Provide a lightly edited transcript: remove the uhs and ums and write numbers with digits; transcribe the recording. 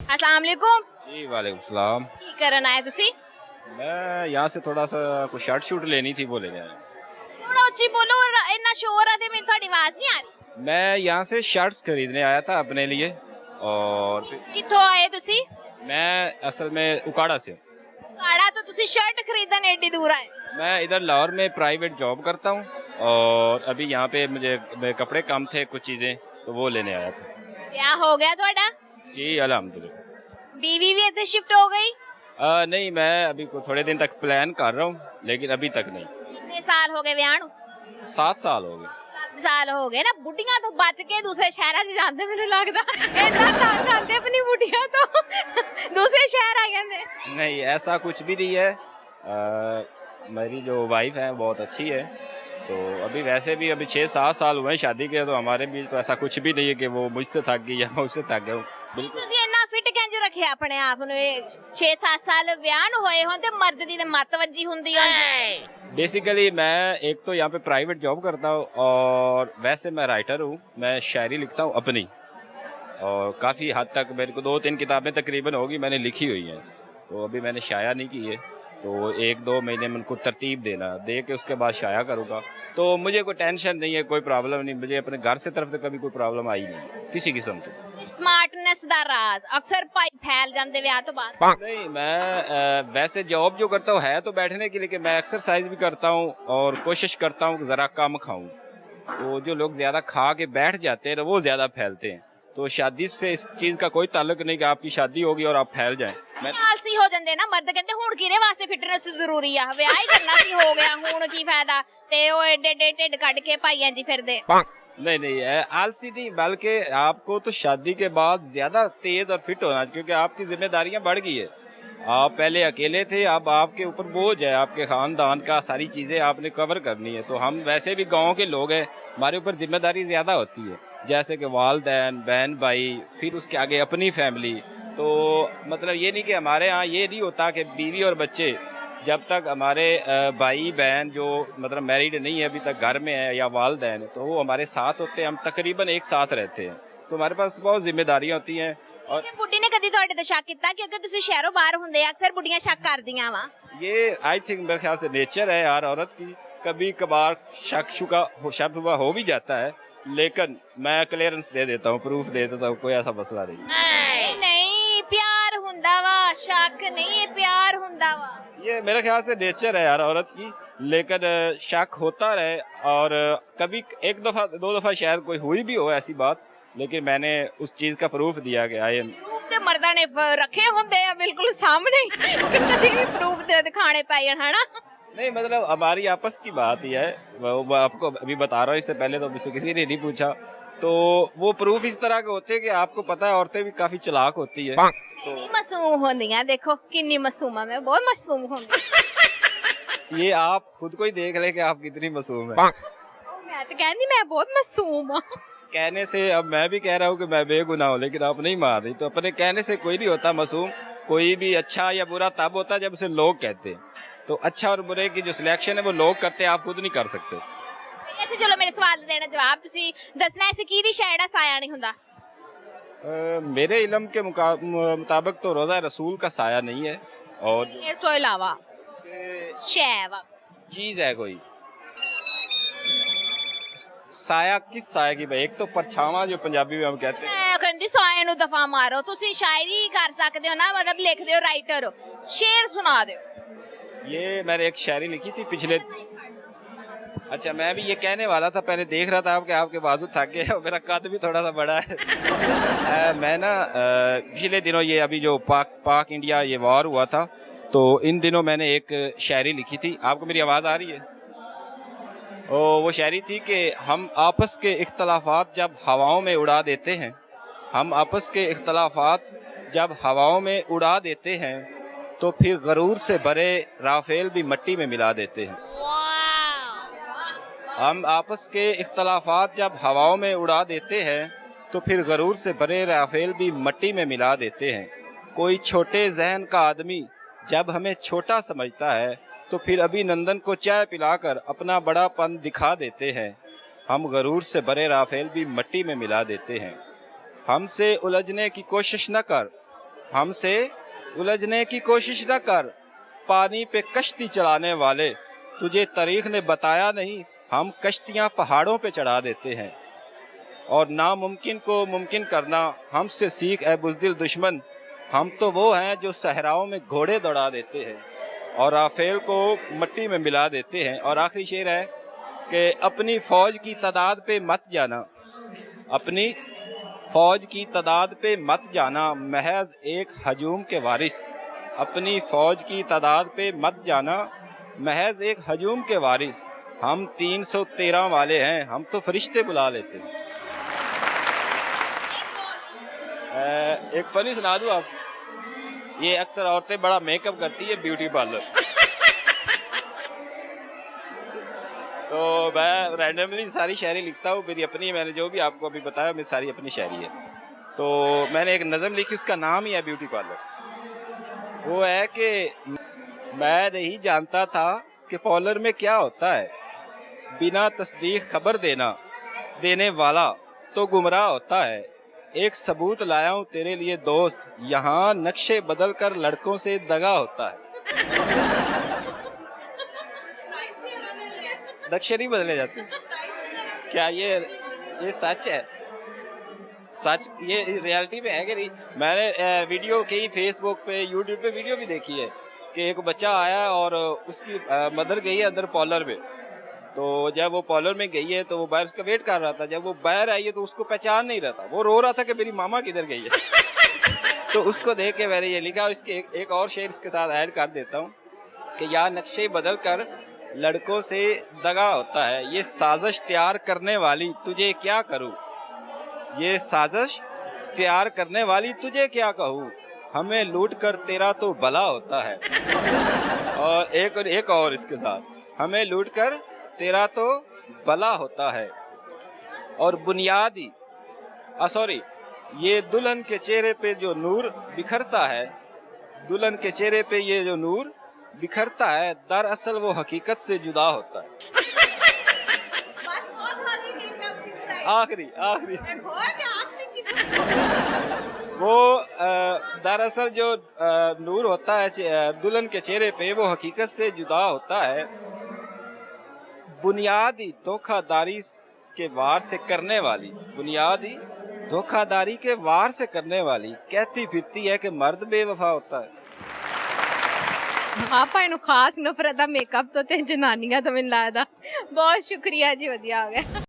अस्सलाम वालेकुम। जी वालेकुम सलाम। की करन आए तुसी? मैं यहाँ से थोड़ा सा कुछ शर्ट शूट लेनी थी, वो लेने आया। थोड़ा ऊंची बोलो, इतना शोर है ते मेरी थोड़ी आवाज नहीं आ रही। मैं यहाँ से शर्ट्स खरीदने आया था अपने लिए। और कित्थों आए तुसी? मैं असल में उकाड़ा से। काड़ा तो तुसी शर्ट खरीदन एडी दूर आए। मैं इधर लाहौर में प्राइवेट जॉब करता हूँ और अभी यहाँ पे मुझे मेरे कपड़े कम थे, कुछ चीज़ें, तो वो लेने आया था। ब्याह हो गया थोड़ा? जी अल्हम्दुलिल्लाह। बीवी भी इतने शिफ्ट हो गई? नहीं, मैं अभी को थोड़े दिन तक प्लान कर रहा हूँ, लेकिन अभी तक नहीं। कितने साल हो गए ब्याह नू? 7 साल हो गए। 7 साल हो गए ना। बुढ़िया तो बच के दूसरे शहर से जाते, मैंने लगता इतना तंग आते अपनी बुढ़िया तो दूसरे शहर आ गए। नहीं, ऐसा कुछ भी नहीं है। मेरी जो वाइफ है बहुत अच्छी है, तो अभी वैसे भी अभी 6-7 साल हुए हैं शादी के, तो हमारे बीच तो ऐसा कुछ भी नहीं है कि वो मुझसे थक गई या मैं उससे थक गया हूँ। बिल्कुल। ਤੁਸੀਂ ਇੰਨਾ ਫਿਟ ਕਿੰਜ ਰੱਖਿਆ ਆਪਣੇ ਆਪ ਨੂੰ? 6-7 ਸਾਲ ਵਿਆਹ ਨੂੰ ਹੋਏ ਹੋਣ ਤੇ ਮਰਦ ਦੀ ਤੇ ਮੱਤ ਵੱਜੀ ਹੁੰਦੀ ਉਂਝ। बेसिकली मैं एक तो यहाँ पे प्राइवेट जॉब करता हूँ और वैसे मैं राइटर हूँ। मैं शायरी लिखता हूँ अपनी, और काफ़ी हद तक मेरे को 2-3 किताबें तकरीबन होगी मैंने लिखी हुई हैं। तो अभी मैंने शाया नहीं की है, तो 1-2 महीने में उनको तरतीब दे के उसके बाद शाया करूँगा। तो मुझे कोई टेंशन नहीं है, कोई प्रॉब्लम नहीं। मुझे अपने घर से तरफ से कभी कोई प्रॉब्लम आई नहीं किसी किस्म की। स्मार्टनेस दा राज अक्सर भाई फैल जाते विआह तो बाद। नहीं, मैं वैसे जॉब जो करता हूँ है तो बैठने के लिए, कि मैं एक्सरसाइज भी करता हूँ और कोशिश करता हूँ कि ज़रा कम खाऊं। तो जो लोग ज़्यादा खा के बैठ जाते हैं ना, वो ज़्यादा फैलते हैं। तो शादी से इस चीज़ का कोई ताल्लुक नहीं कि आपकी शादी होगी और आप फैल जाएं। मैं आलसी हो जाते ना मर्द, कहते हुण किहदे वास्ते फिटनेस जरूरी आ, विआह ही करना सी हो गया हुण की फायदा, ते ओ एडे एडे ढिड कढ के भाईयां जी फिरदे। नहीं, आलसी नहीं, बल्कि आपको तो शादी के बाद ज़्यादा तेज़ और फिट होना चाहिए, क्योंकि आपकी जिम्मेदारियां बढ़ गई है। आप पहले अकेले थे, अब आपके ऊपर बोझ है, आपके ख़ानदान का सारी चीज़ें आपने कवर करनी है। तो हम वैसे भी गांव के लोग हैं, हमारे ऊपर जिम्मेदारी ज़्यादा होती है, जैसे कि वालदैन, बहन भाई, फिर उसके आगे अपनी फैमिली। तो मतलब ये नहीं कि हमारे यहाँ ये नहीं होता कि बीवी और बच्चे, जब तक हमारे भाई बहन जो मतलब मैरिड नहीं है अभी तक, घर में है या वालदैन, तो वो हमारे साथ होते हैं, हम तकरीबन एक साथ रहते हैं। तो हमारे पास तो बहुत जिम्मेदारियाँ होती हैं। और बुढ़ी ने कदी ਤੁਹਾਡੇ ਤੇ ਸ਼ੱਕ ਕੀਤਾ? क्योंकि ਤੁਸੀਂ शहरों बाहर ਹੁੰਦੇ अक्सर बुढ़ियां शक करदियां वा। ये आई थिंक मेरे ख्याल से नेचर है यार औरत की, कभी कभार शक हो भी जाता है, लेकिन मैं क्लियरेंस दे देता हूँ, प्रूफ दे देता हूँ, कोई ऐसा मसला नहीं। नहीं प्यार हुंदा वा, शक नहीं प्यार हुंदा वा। ये मेरे ख्याल से नेचर है यार औरत की, लेकिन शक होता रहे, और कभी 1-2 दफ़ा शायद कोई हुई भी हो ऐसी बात, लेकिन मैंने उस चीज़ का प्रूफ दिया कि आई एम। प्रूफ ते मर्दा ने रखे होंदे आ बिल्कुल सामने, कदी भी प्रूफ दे दिखाने पै जान, है ना? नहीं, मतलब हमारी आपस की बात ही है, वो आपको अभी बता रहा हूँ, इससे पहले तो मुझसे किसी ने नहीं पूछा। तो वो प्रूफ इस तरह के होते हैं कि आपको पता है औरतें भी काफ़ी चालाक होती है। तो मासूम होंदियां, देखो कितनी मासूम है मैं, बहुत मासूम होंदी। ये आप खुद को ही देख ले कि आप कितनी मासूम है। मैं तो कहनी मैं बहुत मासूम हूं। कहने से अब मैं भी कह रहा हूँ कि मैं बेगुनाह हूँ, लेकिन आप नहीं मान रही। तो अपने कहने से कोई नहीं होता मासूम। कोई भी अच्छा या बुरा तब होता है जब उसे लोग कहते हैं। तो अच्छा और बुरे की जो सिलेक्शन है वो लोग करते हैं, आप खुद नहीं कर सकते। अच्छा चलो मेरे सवाल देना जवाब तुसी दसना है, किहदी शैड साया नहीं हुंदा? मेरे इल्म के मुताबिक तो रोज़ा रसूल का साया नहीं है, और तो अलावा शैव चीज़ है कोई साया। किस साया की भाई? एक तो परछावा जो पंजाबी में हम कहते हैं। मैं कहंदी साये नु दफा मारो। तुसी शायरी कर सकते हो ना, मतलब लिखदे हो, राइटर हो, शेर सुना दो। ये मैंने एक शायरी लिखी थी पिछले। अच्छा, मैं भी ये कहने वाला था, पहले देख रहा था आपके बाजू थक गए और मेरा कद भी थोड़ा सा बड़ा है। मैं ना पिछले दिनों, ये अभी जो पाक इंडिया ये वॉर हुआ था, तो इन दिनों मैंने एक शायरी लिखी थी। आपको मेरी आवाज़ आ रही है? वो शायरी थी कि हम आपस के इख्तलाफात जब हवाओं में उड़ा देते हैं, हम आपस के इख्तलाफात जब हवाओं में उड़ा देते हैं, तो फिर गरूर से भरे राफेल भी मिट्टी में मिला देते हैं। हम आपस के इख्तलाफात जब हवाओं में उड़ा देते हैं, तो फिर गरूर से भरे राफेल भी मिट्टी में मिला देते हैं। कोई छोटे जहन का आदमी जब हमें छोटा समझता है, तो फिर अभिनंदन को चाय पिलाकर अपना बड़ापन दिखा देते हैं। हम गरूर से भरे राफेल भी मिट्टी में मिला देते हैं। हमसे उलझने की कोशिश न कर, हमसे उलझने की कोशिश न कर, पानी पे कश्ती चलाने वाले, तुझे तारीख ने बताया नहीं, हम कश्तियाँ पहाड़ों पे चढ़ा देते हैं। और नामुमकिन को मुमकिन करना हमसे सीख ए बुज़दिल दुश्मन, हम तो वो हैं जो सहराओं में घोड़े दौड़ा देते हैं और राफेल को मट्टी में मिला देते हैं। और आखिरी शेर है कि अपनी फ़ौज की तादाद पे मत जाना, अपनी फ़ौज की तादाद पे मत जाना, महज एक हजूम के वारिस, अपनी फ़ौज की तादाद पे मत जाना, महज एक हजूम के वारिस, हम 313 वाले हैं, हम तो फरिश्ते बुला लेते हैं। एक फनी सुना दूं आप, ये अक्सर औरतें बड़ा मेकअप करती है ब्यूटी पार्लर। तो मैं रैंडमली सारी शायरी लिखता हूँ, मेरी अपनी, मैंने जो भी आपको अभी बताया मेरी सारी अपनी शायरी है। तो मैंने एक नज़म लिखी, उसका नाम ही है ब्यूटी पार्लर। वो है कि मैं नहीं जानता था कि पार्लर में क्या होता है, बिना तस्दीक खबर देने वाला तो गुमराह होता है। एक सबूत लाया हूँ तेरे लिए दोस्त, यहाँ नक्शे बदल कर लड़कों से दगा होता है। नक्शे नहीं बदले जाते क्या? ये सच है, सच, ये रियलिटी में है कि नहीं? मैंने वीडियो कई फेसबुक पे यूट्यूब पे वीडियो भी देखी है कि एक बच्चा आया और उसकी मदर गई है अंदर पार्लर में। तो जब वो पार्लर में गई है तो वो बाहर उसका वेट कर रहा था, जब वो बाहर आई है तो उसको पहचान नहीं रहा था, वो रो रहा था कि मेरी मामा किधर गई है। तो उसको देख के मैंने ये लिखा, और इसके एक और शेर इसके साथ ऐड कर देता हूँ कि या नक्शे बदल कर लड़कों से दगा होता है, ये साजिश तैयार करने वाली तुझे क्या करूँ, ये साजिश तैयार करने वाली तुझे क्या कहूँ, हमें लूट कर तेरा तो भला होता है। और एक और इसके साथ, हमें लूट कर तेरा तो भला होता है। और बुनियादी सॉरी, ये दुल्हन के चेहरे पे जो नूर बिखरता है, दुल्हन के चेहरे पे ये जो नूर बिखरता है, दरअसल वो हकीकत से जुदा होता है। आखिरी वो दरअसल जो नूर होता है दुल्हन के चेहरे पे, वो हकीकत से जुदा होता है। बुनियादी धोखाधड़ी के वार से करने वाली, बुनियादी धोखाधड़ी के वार से करने वाली कहती फिरती है कि मर्द बेवफा होता है। ਆਪਾਂ ਇਹਨੂੰ ਖਾਸ ਨਫ਼ਰਤ ਦਾ ਮੇਕਅਪ ਤੋਂ ਤੇ ਜਨਾਨੀਆਂ ਤੋਂ ਮੈਨੂੰ ਲੱਗਦਾ। ਬਹੁਤ ਸ਼ੁਕਰੀਆ ਜੀ, ਵਧੀਆ ਹੋ ਗਿਆ।